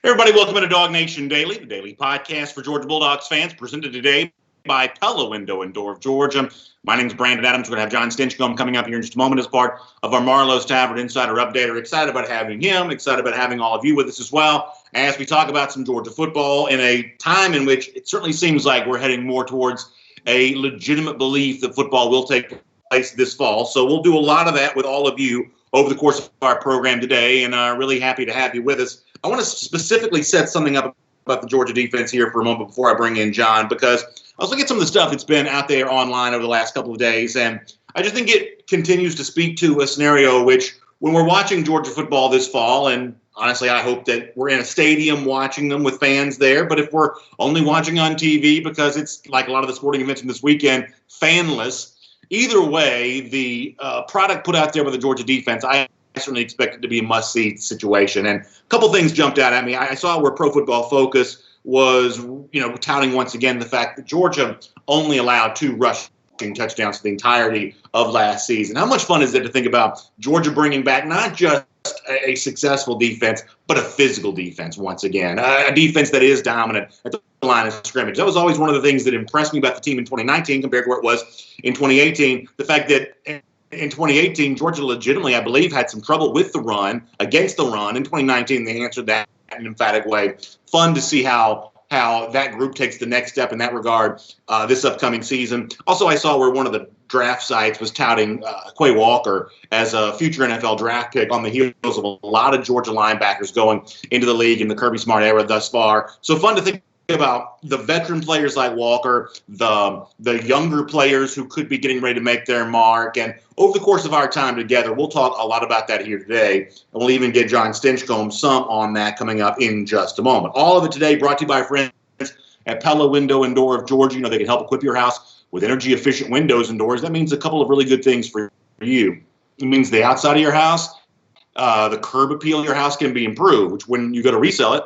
Everybody, welcome to DawgNation Daily, the daily podcast for Georgia Bulldogs fans, presented today by Pella Window and Door of Georgia. My name is Brandon Adams. We're going to have John Stinchcomb coming up here in just a moment as part of our Marlowe's Tavern Insider Updater. Excited about having him, excited about having all of you with us as well, as we talk about some Georgia football in a time in which it certainly seems like we're heading more towards a legitimate belief that football will take place this fall. So we'll do a lot of that with all of you over the course of our program today, and really happy to have you with us. I want to specifically set something up about the Georgia defense here for a moment before I bring in John, because I was looking at some of the stuff that's been out there online over the last couple of days, and I just think it continues to speak to a scenario which, when we're watching Georgia football this fall, and honestly, I hope that we're in a stadium watching them with fans there, but if we're only watching on TV because it's like a lot of the sporting events from this weekend, fanless, either way, the product put out there by the Georgia defense, I certainly expect it to be a must-see situation. And a couple things jumped out at me. I saw where Pro Football Focus was, touting once again the fact that Georgia only allowed 2 rushing touchdowns for the entirety of last season. How much fun is it to think about Georgia bringing back not just a successful defense, but a physical defense once again, a defense that is dominant at the line of scrimmage. That was always one of the things that impressed me about the team in 2019 compared to where it was in 2018. The fact that in 2018, Georgia legitimately, I believe, had some trouble with the run, against the run. In 2019, they answered that in an emphatic way. Fun to see how that group takes the next step in that regard this upcoming season. Also, I saw where one of the draft sites was touting Quay Walker as a future NFL draft pick on the heels of a lot of Georgia linebackers going into the league in the Kirby Smart era thus far. So fun to think about the veteran players like Walker, the younger players who could be getting ready to make their mark. And over the course of our time together, we'll talk a lot about that here today. And we'll even get John Stinchcomb some on that coming up in just a moment. All of it today brought to you by our friends at Pella Window and Door of Georgia. They can help equip your house with energy-efficient windows and doors. That means a couple of really good things for you. It means the outside of your house, the curb appeal of your house can be improved, which when you go to resell it,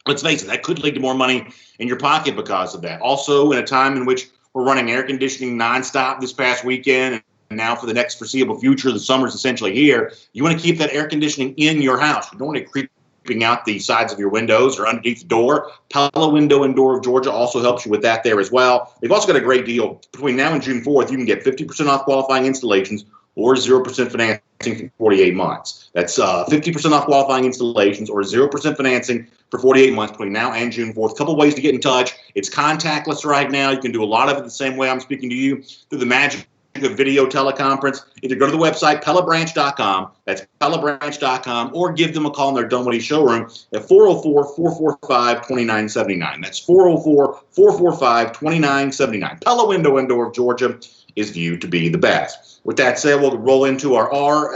let's face it, that could lead to more money in your pocket because of that. Also, in a time in which we're running air conditioning nonstop this past weekend, and now for the next foreseeable future, the summer's essentially here, you want to keep that air conditioning in your house. You don't want it creeping out the sides of your windows or underneath the door. Pella Window and Door of Georgia also helps you with that there as well. They've also got a great deal. Between now and June 4th, you can get 50% off qualifying installations or 0% financing for 48 months. That's 50% off qualifying installations or 0% financing for 48 months between now and June 4th. A couple ways to get in touch. It's contactless right now. You can do a lot of it the same way I'm speaking to you, through the magic of video teleconference. Either go to the website, pellabranch.com, that's pellabranch.com, or give them a call in their Dunwoody showroom at 404-445-2979. That's 404-445-2979. Pella Window and Door of Georgia is viewed to be the best. With that said, we'll roll into our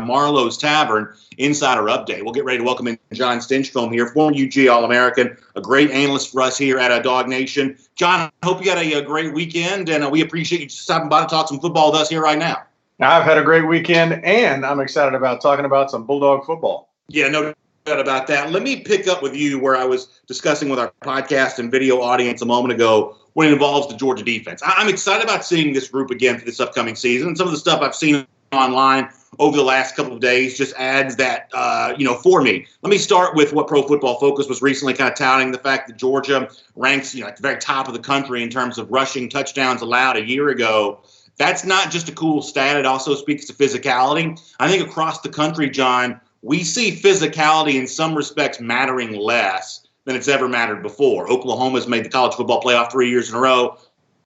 Marlowe's Tavern Insider Update. We'll get ready to welcome in John Stinchcomb here, former UGA All-American, a great analyst for us here at DawgNation. John, I hope you had a great weekend, and we appreciate you stopping by to talk some football with us here right now. I've had a great weekend, and I'm excited about talking about some Bulldog football. Yeah, no doubt about that. Let me pick up with you where I was discussing with our podcast and video audience a moment ago when it involves the Georgia defense. I'm excited about seeing this group again for this upcoming season. And some of the stuff I've seen online over the last couple of days just adds that, for me. Let me start with what Pro Football Focus was recently kind of touting, the fact that Georgia ranks, at the very top of the country in terms of rushing touchdowns allowed a year ago. That's not just a cool stat. It also speaks to physicality. I think across the country, John, we see physicality in some respects mattering less than it's ever mattered before. Oklahoma's made the college football playoff 3 years in a row,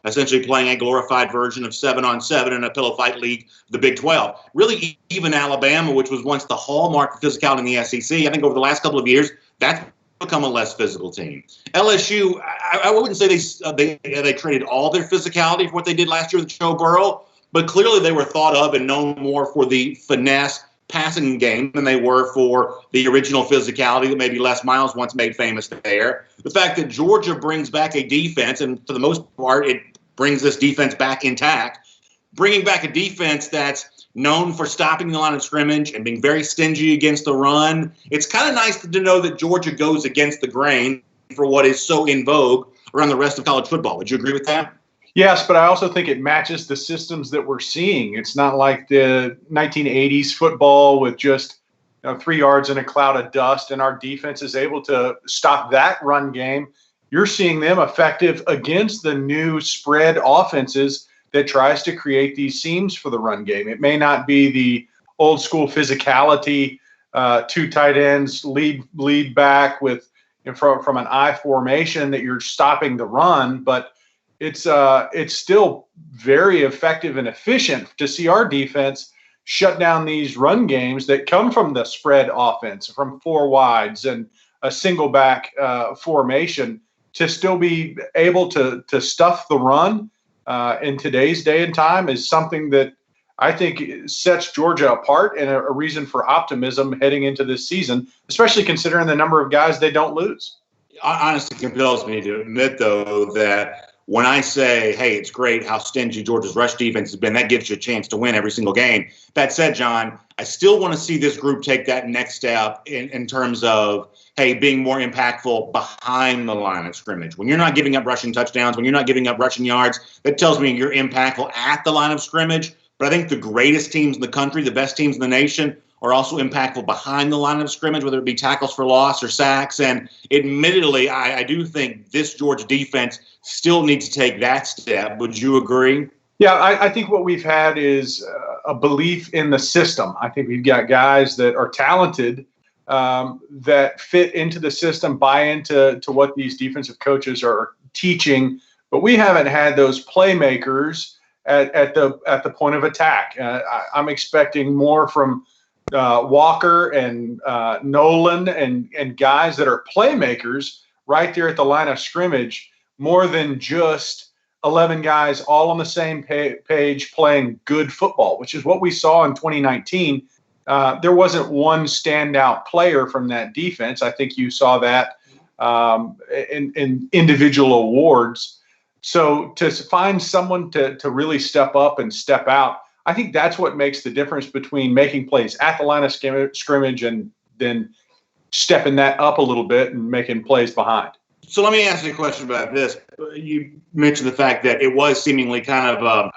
essentially playing a glorified version of 7-on-7 in a pillow fight league, the Big 12. Really, even Alabama, which was once the hallmark of physicality in the SEC, I think over the last couple of years, that's become a less physical team. LSU, I wouldn't say they traded all their physicality for what they did last year with Joe Burrow, but clearly they were thought of and known more for the finesse passing game than they were for the original physicality that maybe Les Miles once made famous there. The fact that Georgia brings back a defense, and for the most part, it brings this defense back intact, bringing back a defense that's known for stopping the line of scrimmage and being very stingy against the run. It's kind of nice to know that Georgia goes against the grain for what is so in vogue around the rest of college football. Would you agree with that? Yes, but I also think it matches the systems that we're seeing. It's not like the 1980s football with just 3 yards in a cloud of dust, and our defense is able to stop that run game. You're seeing them effective against the new spread offenses that tries to create these seams for the run game. It may not be the old school physicality, 2 tight ends, lead back with from an I formation that you're stopping the run, but it's still very effective and efficient to see our defense shut down these run games that come from the spread offense, from 4 wides and a single back formation, to still be able to stuff the run in today's day and time is something that I think sets Georgia apart and a reason for optimism heading into this season, especially considering the number of guys they don't lose. Honestly, compels me to admit, though, that when I say, hey, it's great how stingy Georgia's rush defense has been, that gives you a chance to win every single game. That said, John, I still want to see this group take that next step in terms of, hey, being more impactful behind the line of scrimmage. When you're not giving up rushing touchdowns, when you're not giving up rushing yards, that tells me you're impactful at the line of scrimmage. But I think the greatest teams in the country, the best teams in the nation, are also impactful behind the line of scrimmage, whether it be tackles for loss or sacks. And admittedly, I do think this Georgia defense still needs to take that step. Would you agree? Yeah, I think what we've had is a belief in the system. I think we've got guys that are talented, that fit into the system, buy into what these defensive coaches are teaching, but we haven't had those playmakers at the point of attack. I'm expecting more from Walker and Nolan and guys that are playmakers right there at the line of scrimmage, more than just 11 guys all on the same page playing good football, which is what we saw in 2019. There wasn't one standout player from that defense. I think you saw that in individual awards. So to find someone to really step up and step out, I think that's what makes the difference between making plays at the line of scrimmage and then stepping that up a little bit and making plays behind. So let me ask you a question about this. You mentioned the fact that it was seemingly kind of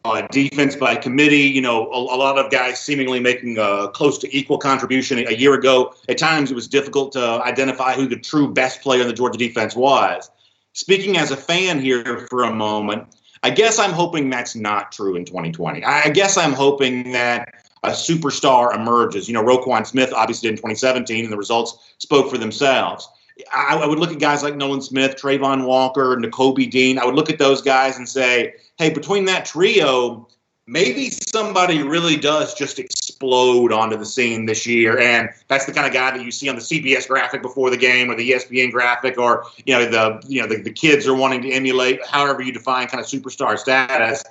a defense by committee, a lot of guys seemingly making a close to equal contribution a year ago. At times it was difficult to identify who the true best player in the Georgia defense was. Speaking as a fan here for a moment, I guess I'm hoping that's not true in 2020. I guess I'm hoping that a superstar emerges. Roquan Smith obviously did in 2017, and the results spoke for themselves. I would look at guys like Nolan Smith, Trayvon Walker, Nakobe Dean. I would look at those guys and say, hey, between that trio, maybe somebody really does just explode onto the scene this year. And that's the kind of guy that you see on the CBS graphic before the game or the ESPN graphic, or, the kids are wanting to emulate, however you define kind of superstar status.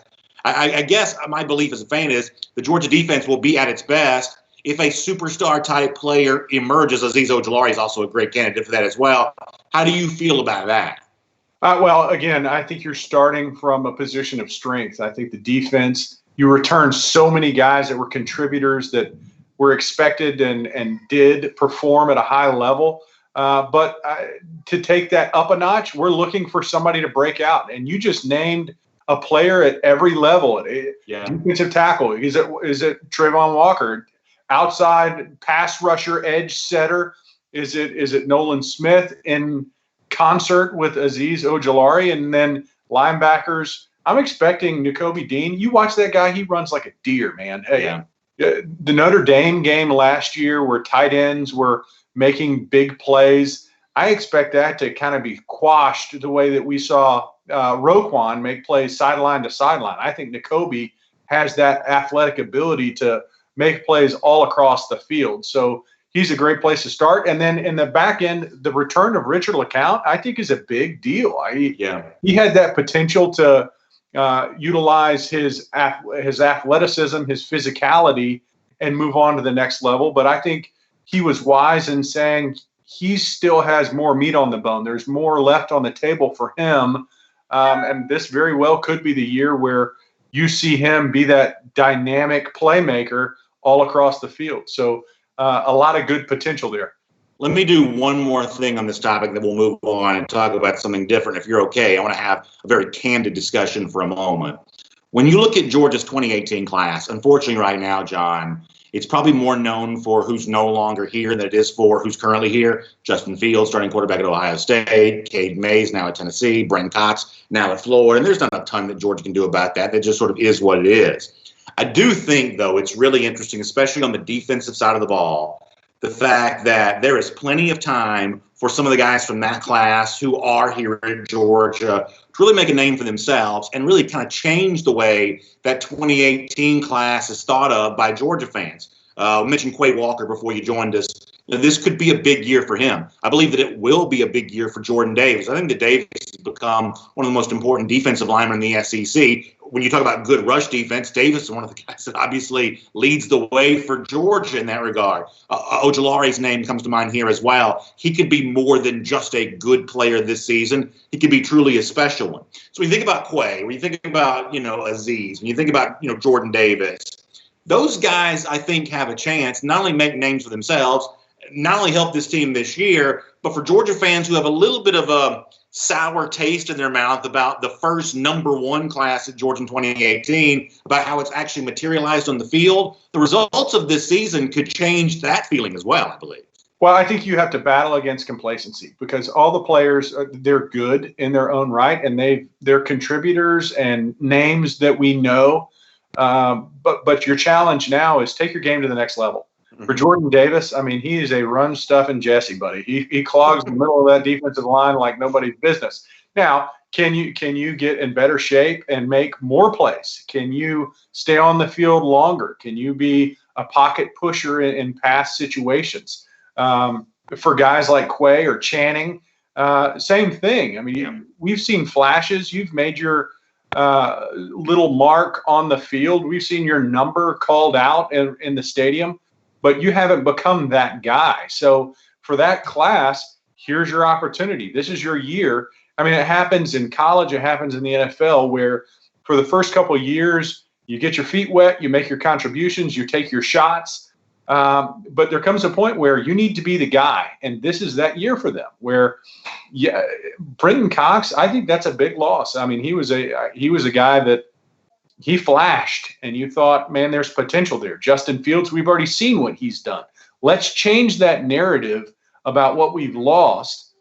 I guess my belief as a fan is the Georgia defense will be at its best if a superstar type player emerges. Azeez Ojulari is also a great candidate for that as well. How do you feel about that? Well, again, I think you're starting from a position of strength. I think the defense, you return so many guys that were contributors that were expected and did perform at a high level. But to take that up a notch, we're looking for somebody to break out. And you just named a player at every level. Yeah. Defensive tackle. Is it Trayvon Walker? Outside pass rusher, edge setter. Is it Nolan Smith in concert with Azeez Ojulari? And then linebackers, I'm expecting Nakobe Dean. You watch that guy, he runs like a deer, man. Yeah. The Notre Dame game last year where tight ends were making big plays, I expect that to kind of be quashed the way that we saw Roquan make plays sideline to sideline. I think Nakobe has that athletic ability to make plays all across the field. So he's a great place to start. And then in the back end, the return of Richard LeCounte, I think, is a big deal. He had that potential to utilize his athleticism, his physicality, and move on to the next level. But I think he was wise in saying he still has more meat on the bone. There's more left on the table for him. And this very well could be the year where you see him be that dynamic playmaker all across the field. So a lot of good potential there. Let me do one more thing on this topic, then we'll move on and talk about something different. If you're okay, I want to have a very candid discussion for a moment. When you look at Georgia's 2018 class, unfortunately right now, John, it's probably more known for who's no longer here than it is for who's currently here. Justin Fields, starting quarterback at Ohio State. Cade Mays, now at Tennessee. Brenton Cox, now at Florida. And there's not a ton that Georgia can do about that. That just sort of is what it is. I do think, though, it's really interesting, especially on the defensive side of the ball, the fact that there is plenty of time for some of the guys from that class who are here in Georgia to really make a name for themselves and really kind of change the way that 2018 class is thought of by Georgia fans. We mentioned Quay Walker before you joined us. This could be a big year for him. I believe that it will be a big year for Jordan Davis. I think that Davis has become one of the most important defensive linemen in the SEC. When you talk about good rush defense, Davis is one of the guys that obviously leads the way for Georgia in that regard. Ojulari's name comes to mind here as well. He could be more than just a good player this season. He could be truly a special one. So when you think about Quay, when you think about, Aziz, when you think about, Jordan Davis, those guys, I think, have a chance not only make names for themselves, not only help this team this year, but for Georgia fans who have a little bit of a sour taste in their mouth about the first number one class at Georgia in 2018, about how it's actually materialized on the field, the results of this season could change that feeling as well, I believe. Well, I think you have to battle against complacency because all the players, they're good in their own right, and they're contributors and names that we know. But your challenge now is take your game to the next level. For Jordan Davis, I mean, he is a run-stuffing Jesse, buddy. He clogs the middle of that defensive line like nobody's business. Now, can you get in better shape and make more plays? Can you stay on the field longer? Can you be a pocket pusher in pass situations? For guys like Quay or Channing, same thing. I mean, we've seen flashes. You've made your little mark on the field. We've seen your number called out in the stadium, but you haven't become that guy. So for that class, here's your opportunity. This is your year. I mean, it happens in college. It happens in the NFL where for the first couple of years, you get your feet wet, you make your contributions, you take your shots. But there comes a point where you need to be the guy. And this is that year for them where, Brenton Cox, I think that's a big loss. I mean, he was a guy that he flashed and you thought, man, there's potential there. Justin Fields, we've already seen what he's done. Let's change that narrative about what we've lost.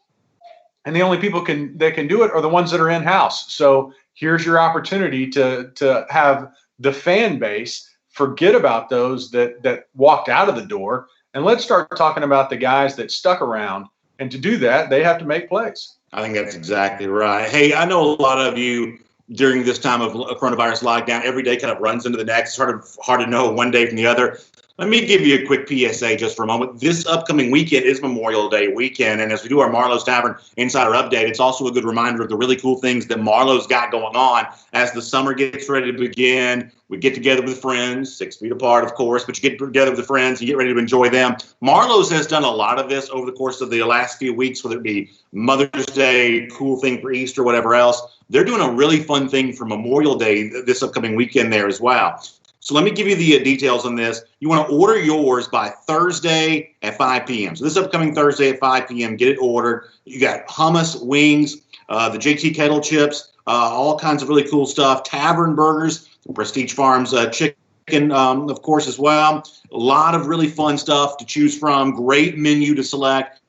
And the only people that can do it are the ones that are in-house. So here's your opportunity to have the fan base forget about those that walked out of the door, and let's start talking about the guys that stuck around. And to do that, they have to make plays. I think that's exactly right. Hey, I know a lot of you during this time of coronavirus lockdown, every day kind of runs into the next. It's sort of hard to know one day from the other. Let me give you a quick PSA just for a moment. This upcoming weekend is Memorial Day weekend, and as we do our Marlowe's Tavern Insider Update, it's also a good reminder of the really cool things that Marlowe's got going on as the summer gets ready to begin. We get together with friends, 6 feet apart, of course, but you get together with the friends and get ready to enjoy them. Marlowe's has done a lot of this over the course of the last few weeks, whether it be Mother's Day, cool thing for Easter, whatever else. They're doing a really fun thing for Memorial Day this upcoming weekend there as well. So let me give you the details on this. You want to order yours by Thursday at 5 p.m. So this upcoming Thursday at 5 p.m., get it ordered. You got hummus, wings, the JT kettle chips, all kinds of really cool stuff, tavern burgers, Prestige Farms chicken, of course, as well. A lot of really fun stuff to choose from, great menu to select.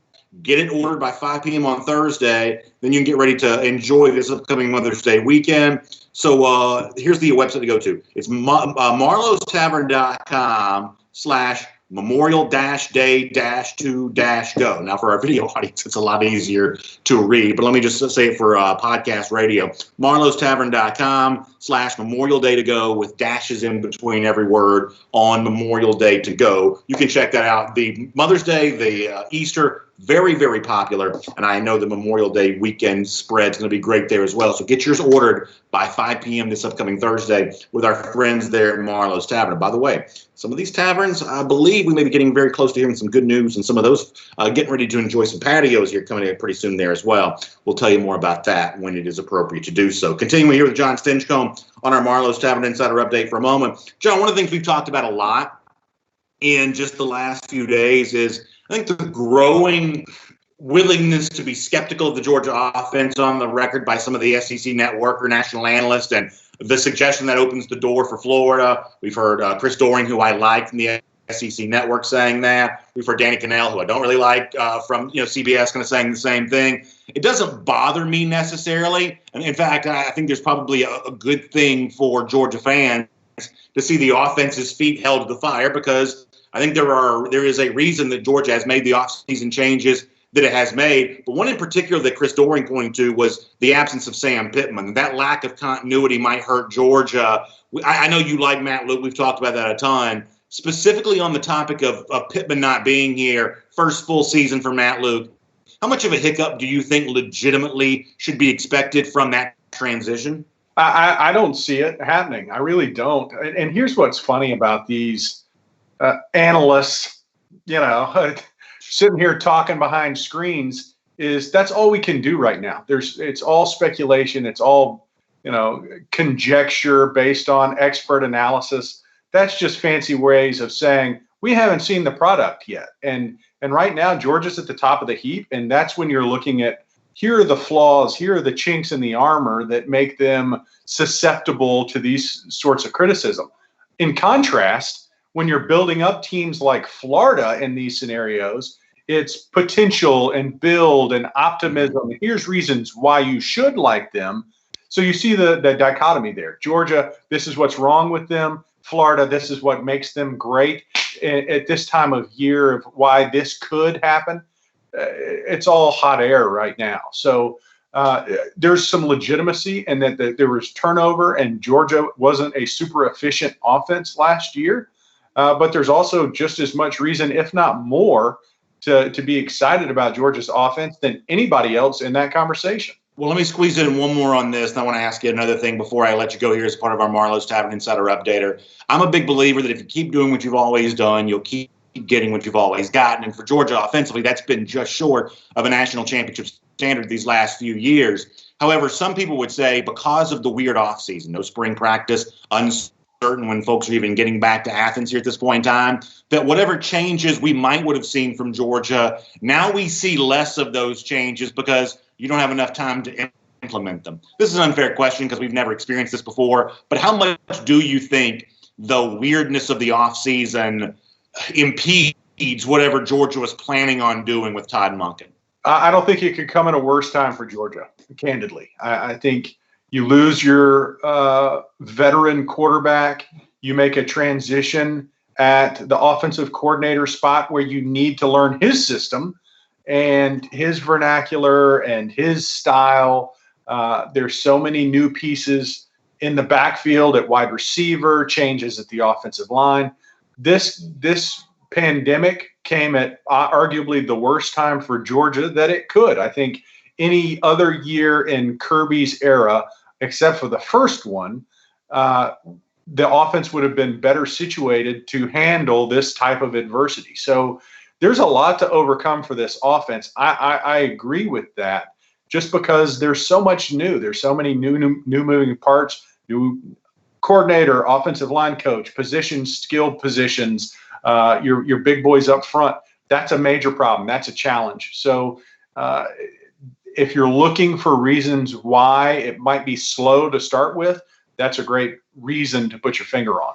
Get it ordered by 5 p.m. on Thursday. Then you can get ready to enjoy this upcoming Mother's Day weekend. So here's the website to go to. It's marlowestavern.com/memorial-day-to-go. Now, for our video audience, it's a lot easier to read, but let me just say it for podcast radio. marlowestavern.com/memorial-day-to-go with dashes in between every word on Memorial Day to go. You can check that out. The Mother's Day, the Easter, Very, very popular, and I know the Memorial Day weekend spread is going to be great there as well. So get yours ordered by 5 p.m. this upcoming Thursday with our friends there at Marlowe's Tavern. By the way, some of these taverns, I believe we may be getting very close to hearing some good news, and some of those getting ready to enjoy some patios here coming in pretty soon there as well. We'll tell you more about that when it is appropriate to do so. Continuing here with John Stinchcomb on our Marlowe's Tavern Insider Update for a moment. John, one of the things we've talked about a lot in just the last few days is I think the growing willingness to be skeptical of the Georgia offense on the record by some of the SEC network or national analysts, and the suggestion that opens the door for Florida. We've heard Chris Doering, who I like from the SEC network, saying that. We've heard Danny Cannell, who I don't really like from CBS, kind of saying the same thing. It doesn't bother me necessarily. And in fact, I think there's probably a good thing for Georgia fans to see the offense's feet held to the fire, because I think there is a reason that Georgia has made the offseason changes that it has made. But one in particular that Chris Doering pointed to was the absence of Sam Pittman. That lack of continuity might hurt Georgia. I know you like Matt Luke. We've talked about that a ton. Specifically on the topic of Pittman not being here, first full season for Matt Luke, how much of a hiccup do you think legitimately should be expected from that transition? I don't see it happening. I really don't. And here's what's funny about these analysts, sitting here talking behind screens, is that's all we can do right now. It's all speculation. It's all, conjecture based on expert analysis. That's just fancy ways of saying we haven't seen the product yet. And right now, Georgia's at the top of the heap. And that's when you're looking at, here are the flaws, here are the chinks in the armor that make them susceptible to these sorts of criticism. In contrast, when you're building up teams like Florida in these scenarios, it's potential and build and optimism. Here's reasons why you should like them. So you see the dichotomy there. Georgia, this is what's wrong with them. Florida, this is what makes them great at this time of year, of why this could happen. It's all hot air right now. So there's some legitimacy in that there was turnover, and Georgia wasn't a super efficient offense last year. But there's also just as much reason, if not more, to be excited about Georgia's offense than anybody else in that conversation. Well, let me squeeze in one more on this, and I want to ask you another thing before I let you go here as part of our Marlowe's Tavern Insider Updater. I'm a big believer that if you keep doing what you've always done, you'll keep getting what you've always gotten. And for Georgia offensively, that's been just short of a national championship standard these last few years. However, some people would say because of the weird offseason, no spring practice, uncertain when folks are even getting back to Athens here at this point in time, that whatever changes we would have seen from Georgia, now we see less of those changes because you don't have enough time to implement them. This is an unfair question because we've never experienced this before, but how much do you think the weirdness of the offseason impedes whatever Georgia was planning on doing with Todd Monken? I don't think it could come at a worse time for Georgia, candidly. I think you lose your veteran quarterback. You make a transition at the offensive coordinator spot where you need to learn his system and his vernacular and his style. There's so many new pieces in the backfield at wide receiver, changes at the offensive line. This pandemic came at arguably the worst time for Georgia that it could. I think any other year in Kirby's era, except for the first one, the offense would have been better situated to handle this type of adversity. So there's a lot to overcome for this offense. I agree with that, just because there's so much new. There's so many new moving parts, new coordinator, offensive line coach, positions, skilled positions, your big boys up front. That's a major problem. That's a challenge. So if you're looking for reasons why it might be slow to start with, that's a great reason to put your finger on.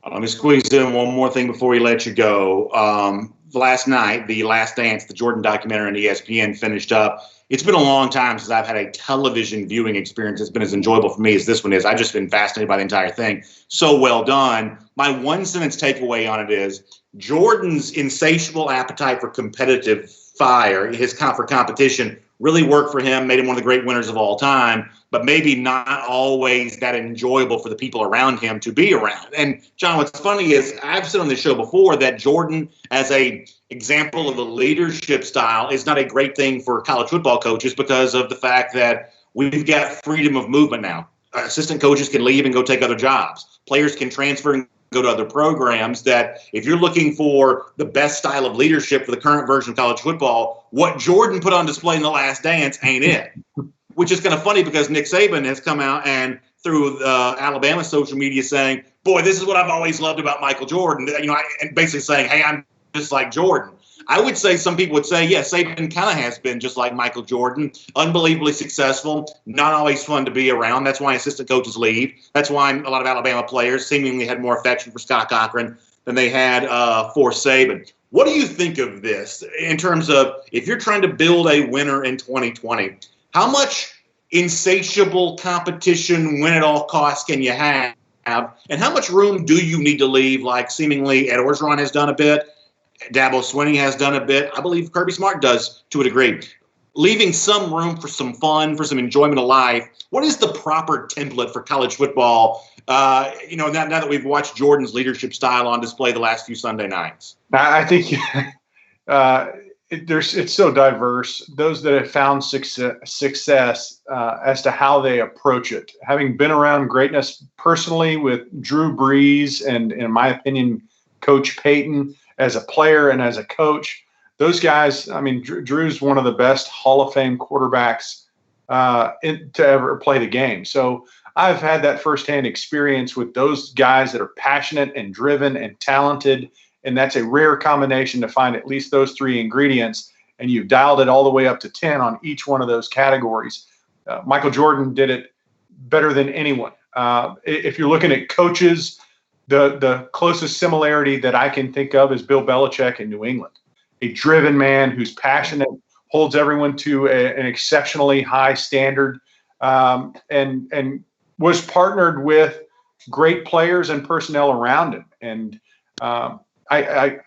Let me squeeze in one more thing before we let you go. Last night, The Last Dance, the Jordan documentary on ESPN, finished up. It's been a long time since I've had a television viewing experience that's been as enjoyable for me as this one is. I've just been fascinated by the entire thing. So well done. My one sentence takeaway on it is Jordan's insatiable appetite for competitive fire, for competition, really worked for him, made him one of the great winners of all time. but maybe not always that enjoyable for the people around him to be around. And John, what's funny is I've said on this show before that Jordan, as a example of a leadership style, is not a great thing for college football coaches because of the fact that we've got freedom of movement now. Assistant coaches can leave and go take other jobs. Players can transfer and go to other programs. That if you're looking for the best style of leadership for the current version of college football, what Jordan put on display in The Last Dance ain't it. Which is kind of funny because Nick Saban has come out and through Alabama social media saying, boy, this is what I've always loved about Michael Jordan. And basically saying, hey, I'm just like Jordan. I would say some people would say, yes, Saban kind of has been just like Michael Jordan, unbelievably successful, not always fun to be around. That's why assistant coaches leave. That's why a lot of Alabama players seemingly had more affection for Scott Cochran than they had for Saban. What do you think of this in terms of if you're trying to build a winner in 2020, how much insatiable competition, win at all costs can you have? And how much room do you need to leave, like seemingly Ed Orgeron has done a bit, Dabo Swinney has done a bit. I believe Kirby Smart does to a degree. Leaving some room for some fun, for some enjoyment of life. What is the proper template for college football? Now that we've watched Jordan's leadership style on display the last few Sunday nights. I think it's so diverse. Those that have found success as to how they approach it. Having been around greatness personally with Drew Brees and, in my opinion, Coach Payton, as a player and as a coach, those guys, I mean, Drew's one of the best Hall of Fame quarterbacks to ever play the game. So I've had that firsthand experience with those guys that are passionate and driven and talented, and that's a rare combination to find at least those three ingredients, and you've dialed it all the way up to 10 on each one of those categories. Michael Jordan did it better than anyone. If you're looking at coaches, the closest similarity that I can think of is Bill Belichick in New England, a driven man who's passionate, holds everyone to an exceptionally high standard, and was partnered with great players and personnel around him. And I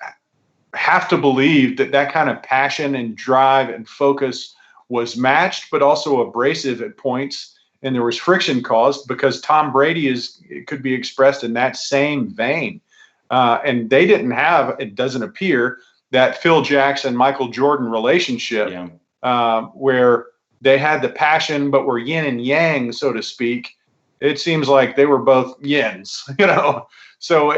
have to believe that kind of passion and drive and focus was matched, but also abrasive at points. And there was friction caused because Tom Brady could be expressed in that same vein. And they didn't have, it doesn't appear, that Phil Jackson, Michael Jordan relationship where they had the passion, but were yin and yang, so to speak. It seems like they were both yins, So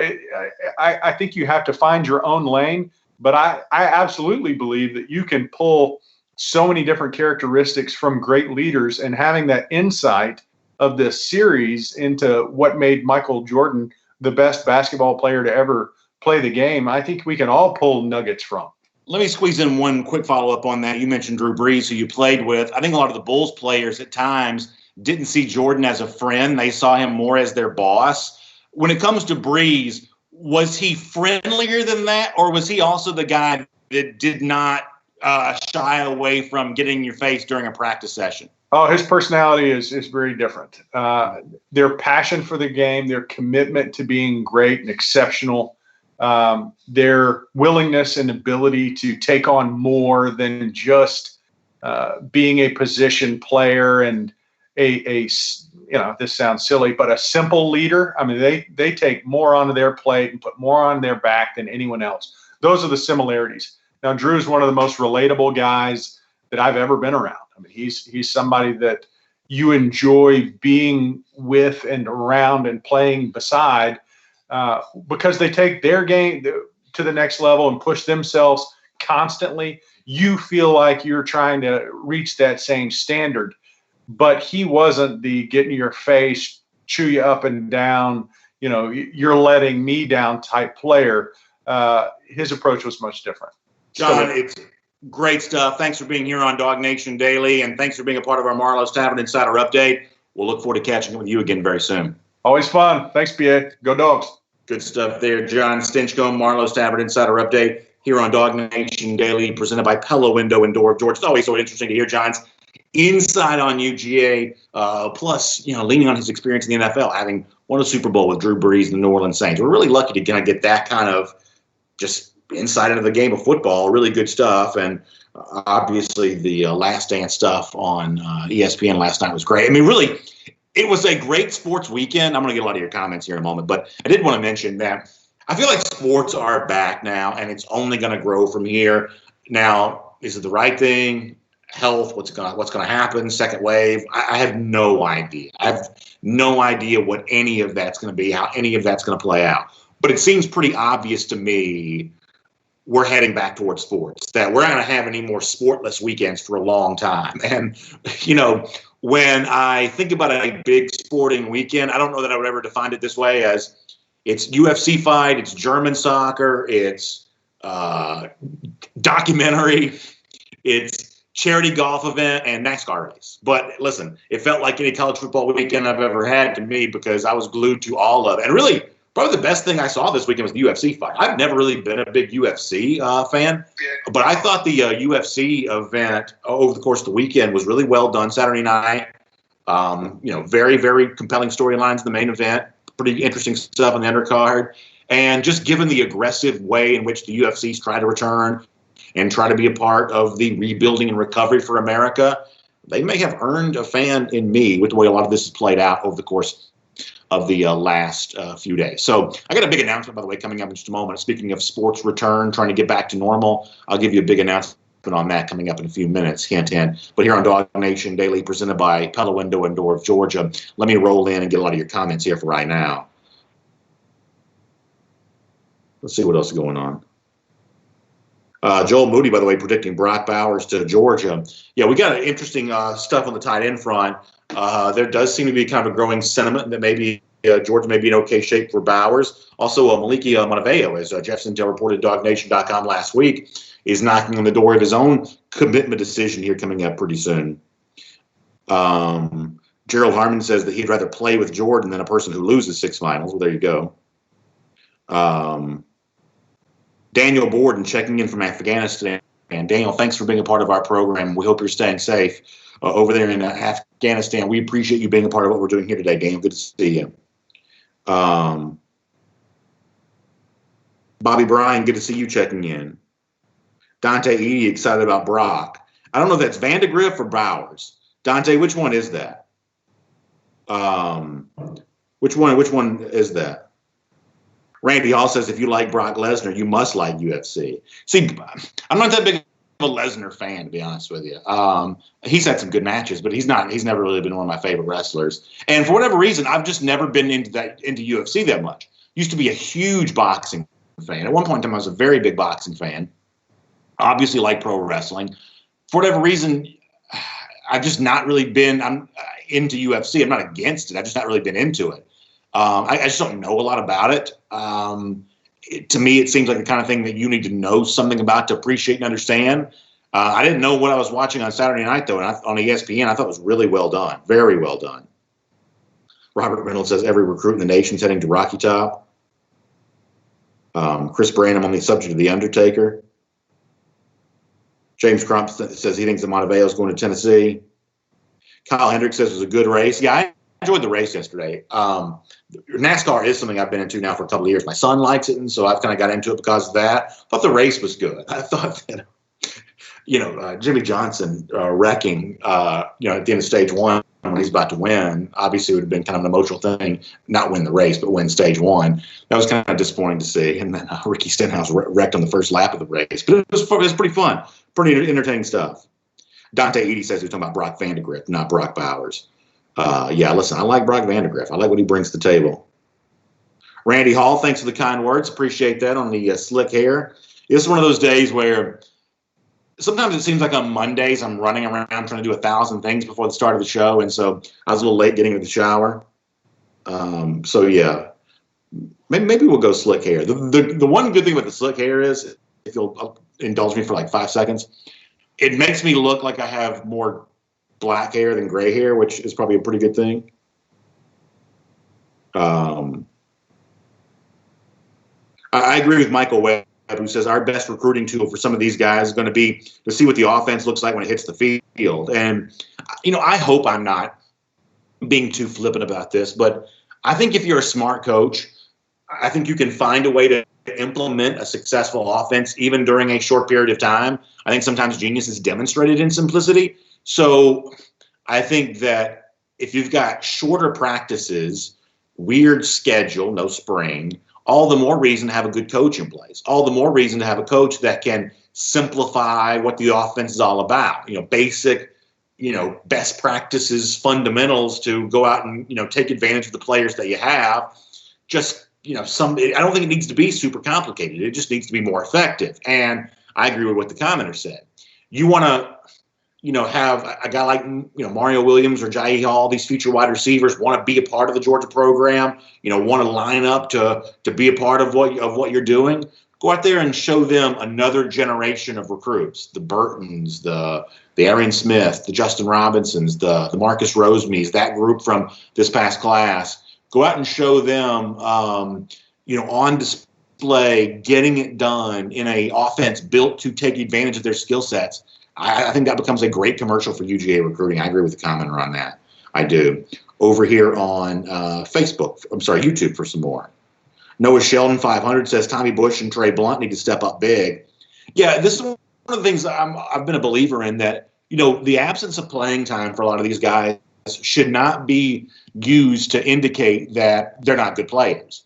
I think you have to find your own lane. But I absolutely believe that you can pull so many different characteristics from great leaders, and having that insight of this series into what made Michael Jordan the best basketball player to ever play the game, I think we can all pull nuggets from. Let me squeeze in one quick follow-up on that. You mentioned Drew Brees, who you played with. I think a lot of the Bulls players at times didn't see Jordan as a friend. They saw him more as their boss. When it comes to Brees, was he friendlier than that, or was he also the guy that did not shy away from getting in your face during a practice session? Oh, his personality is very different. Their passion for the game, their commitment to being great and exceptional, their willingness and ability to take on more than just being a position player and this sounds silly, but a simple leader. I mean, they take more onto their plate and put more on their back than anyone else. Those are the similarities. Now, Drew's one of the most relatable guys that I've ever been around. I mean, he's somebody that you enjoy being with and around and playing beside because they take their game to the next level and push themselves constantly. You feel like you're trying to reach that same standard, but he wasn't the get in your face, chew you up and down, you're letting me down type player. His approach was much different. John, it's great stuff. Thanks for being here on DawgNation Daily, and thanks for being a part of our Marlowe's Tavern Insider Update. We'll look forward to catching up with you again very soon. Always fun. Thanks, PA. Go Dogs. Good stuff there, John Stinchcomb, Marlowe's Tavern Insider Update here on DawgNation Daily, presented by Pella Window and Door of Georgia. It's always so interesting to hear John's insight on UGA, plus, leaning on his experience in the NFL, having won a Super Bowl with Drew Brees and the New Orleans Saints. We're really lucky to kind of get that kind of just insight into the game of football. Really good stuff. And Obviously, the Last Dance stuff on ESPN last night was great. I mean, really, it was a great sports weekend. I'm going to get a lot of your comments here in a moment, but I did want to mention that I feel like sports are back now, and it's only going to grow from here. Now, is it the right thing? Health, what's going to happen? Second wave? I have no idea. I have no idea what any of that's going to be, how any of that's going to play out. But it seems pretty obvious to me we're heading back towards sports, that we're not going to have any more sportless weekends for a long time. And, when I think about a big sporting weekend, I don't know that I would ever define it this way, as it's UFC fight, it's German soccer, it's documentary, it's charity golf event, and NASCAR race. But listen, it felt like any college football weekend I've ever had to me, because I was glued to all of it. And really, probably the best thing I saw this weekend was the UFC fight. I've never really been a big UFC fan, but I thought the UFC event over the course of the weekend was really well done. Saturday night, very, very compelling storylines in the main event, pretty interesting stuff on the undercard. And just given the aggressive way in which the UFC's try to return and try to be a part of the rebuilding and recovery for America, they may have earned a fan in me with the way a lot of this has played out over the course of the last few days. So I got a big announcement, by the way, coming up in just a moment. Speaking of sports return, trying to get back to normal, I'll give you a big announcement on that coming up in a few minutes, hint. But here on DawgNation Daily, presented by Pella Window and Door of Georgia, let me roll in and get a lot of your comments here for right now. Let's see what else is going on. Joel Moody, by the way, predicting Brock Bowers to Georgia. Yeah, we got interesting stuff on the tight end front. There does seem to be kind of a growing sentiment that maybe Georgia may be in okay shape for Bowers. Also, Maliki Montevideo, as Jeff Sintel reported DawgNation.com last week, is knocking on the door of his own commitment decision here coming up pretty soon. Gerald Harmon says that he'd rather play with Jordan than a person who loses 6 finals. Well, there you go. Daniel Borden checking in from Afghanistan. And Daniel, thanks for being a part of our program. We hope you're staying safe over there in Afghanistan. We appreciate you being a part of what we're doing here today, Daniel. Good to see you. Bobby Bryan, good to see you checking in. Dante Edie, excited about Brock. I don't know if that's Vandegrift or Bowers. Dante, which one is that? Which one is that? Randy Hall says, if you like Brock Lesnar, you must like UFC. See, I'm not that big of a Lesnar fan, to be honest with you. He's had some good matches, but he's never really been one of my favorite wrestlers. And for whatever reason, I've just never been into UFC that much. Used to be a huge boxing fan. At one point in time, I was a very big boxing fan. Obviously like pro wrestling. For whatever reason, I've just not really been into UFC. I'm not against it. I've just not really been into it. I just don't know a lot about it. To me, it seems like the kind of thing that you need to know something about to appreciate and understand. I didn't know what I was watching on Saturday night, though, and on ESPN. I thought it was really well done. Very well done. Robert Reynolds says every recruit in the nation is heading to Rocky Top. Chris Branham on the subject of The Undertaker. James Crump says he thinks the Montevideo is going to Tennessee. Kyle Hendricks says it was a good race. Yeah, I enjoyed the race yesterday. NASCAR is something I've been into now for a couple of years. My son likes it, and so I've kind of got into it because of that. I thought the race was good. I thought that, Jimmy Johnson wrecking, at the end of stage one when he's about to win, obviously it would have been kind of an emotional thing, not win the race, but win stage one. That was kind of disappointing to see. And then Ricky Stenhouse wrecked on the first lap of the race. But it was pretty fun, pretty entertaining stuff. Dante Edie says he's talking about Brock Vandegrift, not Brock Bowers. Listen, I like Brock Vandegrift. I like what he brings to the table. Randy Hall, thanks for the kind words. Appreciate that on the slick hair. This is one of those days where sometimes it seems like on Mondays I'm running around trying to do 1,000 things before the start of the show, and so I was a little late getting into the shower. Maybe we'll go slick hair. The one good thing about the slick hair is, if you'll indulge me for like 5 seconds, it makes me look like I have more black hair than gray hair, which is probably a pretty good thing. I agree with Michael Webb, who says our best recruiting tool for some of these guys is going to be to see what the offense looks like when it hits the field. And, I hope I'm not being too flippant about this, but I think if you're a smart coach, I think you can find a way to implement a successful offense even during a short period of time. I think sometimes genius is demonstrated in simplicity. So I think that if you've got shorter practices, weird schedule, no spring, all the more reason to have a good coach in place. All the more reason to have a coach that can simplify what the offense is all about. Basic, best practices, fundamentals to go out and, take advantage of the players that you have. Just, I don't think it needs to be super complicated. It just needs to be more effective. And I agree with what the commenter said. You want to, have a guy like, Mario Williams or Jai Hall, these future wide receivers want to be a part of the Georgia program, want to line up to be a part of what you're doing. Go out there and show them another generation of recruits, the Burtons, the Arian Smith, the Justin Robinsons, the Marcus Rosemees, that group from this past class. Go out and show them, on display, getting it done in a offense built to take advantage of their skill sets. I think that becomes a great commercial for UGA recruiting. I agree with the commenter on that. I do. Over here on YouTube for some more. Noah Sheldon 500 says Tommy Bush and Trey Blunt need to step up big. Yeah, this is one of the things I've been a believer in, that, the absence of playing time for a lot of these guys should not be used to indicate that they're not good players.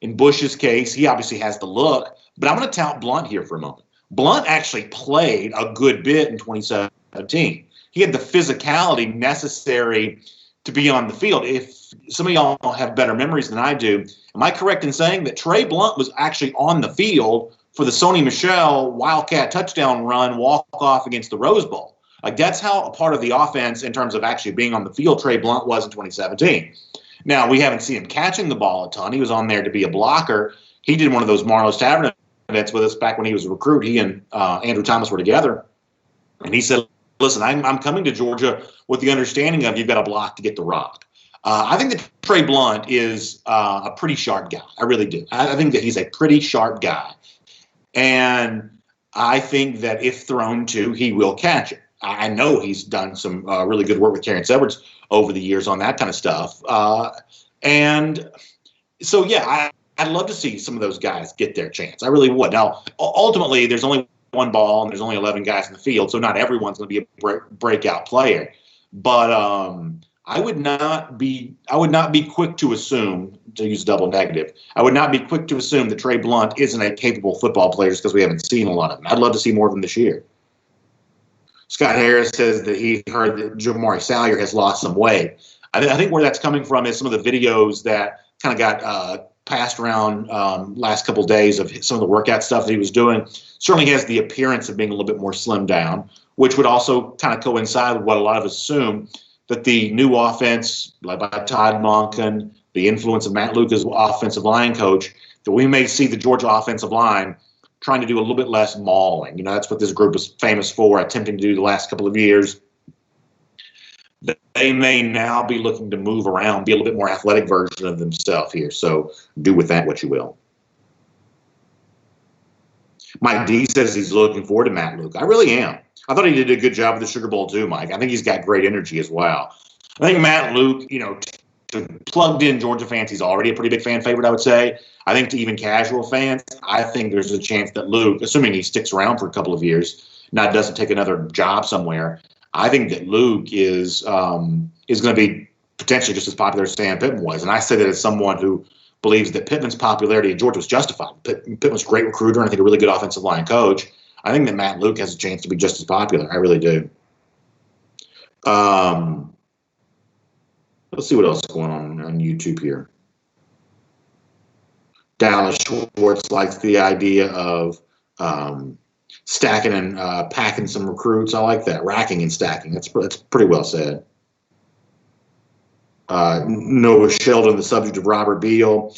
In Bush's case, he obviously has the look, but I'm going to tout Blunt here for a moment. Blunt actually played a good bit in 2017. He had the physicality necessary to be on the field. If some of y'all have better memories than I do, am I correct in saying that Trey Blunt was actually on the field for the Sony Michel Wildcat touchdown run walk-off against the Rose Bowl? Like, that's how a part of the offense in terms of actually being on the field Trey Blunt was in 2017. Now, we haven't seen him catching the ball a ton. He was on there to be a blocker. He did one of those Marlowe's Tavern events with us back when he was a recruit. He and Andrew Thomas were together. And he said, listen, I'm coming to Georgia with the understanding of you've got a block to get the rock. I think that Trey Blunt is a pretty sharp guy. I really do. I think that he's a pretty sharp guy. And I think that if thrown to, he will catch it. I know he's done some really good work with Terrence Edwards over the years on that kind of stuff. And so, yeah, I'd love to see some of those guys get their chance. I really would. Now, ultimately, there's only one ball and there's only 11 guys in the field, so not everyone's going to be a breakout player. But I would not be quick to assume, to use double negative, I would not be quick to assume that Trey Blunt isn't a capable football player just because we haven't seen a lot of them. I'd love to see more of them this year. Scott Harris says that he heard that Jamari Salyer has lost some weight. I think where that's coming from is some of the videos that kind of got passed around last couple of days of some of the workout stuff that he was doing. Certainly has the appearance of being a little bit more slimmed down, which would also kind of coincide with what a lot of us assume, that the new offense, led by Todd Monken, the influence of Matt Luke as offensive line coach, that we may see the Georgia offensive line trying to do a little bit less mauling. That's what this group is famous for, attempting to do the last couple of years. They may now be looking to move around, be a little bit more athletic version of themselves here. So do with that what you will. Mike D says he's looking forward to Matt Luke. I really am. I thought he did a good job with the Sugar Bowl too, Mike. I think he's got great energy as well. I think Matt Luke, to plugged in Georgia fans, he's already a pretty big fan favorite, I would say. I think to even casual fans, I think there's a chance that Luke, assuming he sticks around for a couple of years, not doesn't take another job somewhere, I think that Luke is going to be potentially just as popular as Sam Pittman was. And I say that as someone who believes that Pittman's popularity at Georgia was justified. Pittman's a great recruiter and I think a really good offensive line coach. I think that Matt Luke has a chance to be just as popular. I really do. Let's see what else is going on YouTube here. Dallas Schwartz likes the idea of stacking and packing some recruits. I like that. Racking and stacking. That's pretty well said. Noah Sheldon, the subject of Robert Beal.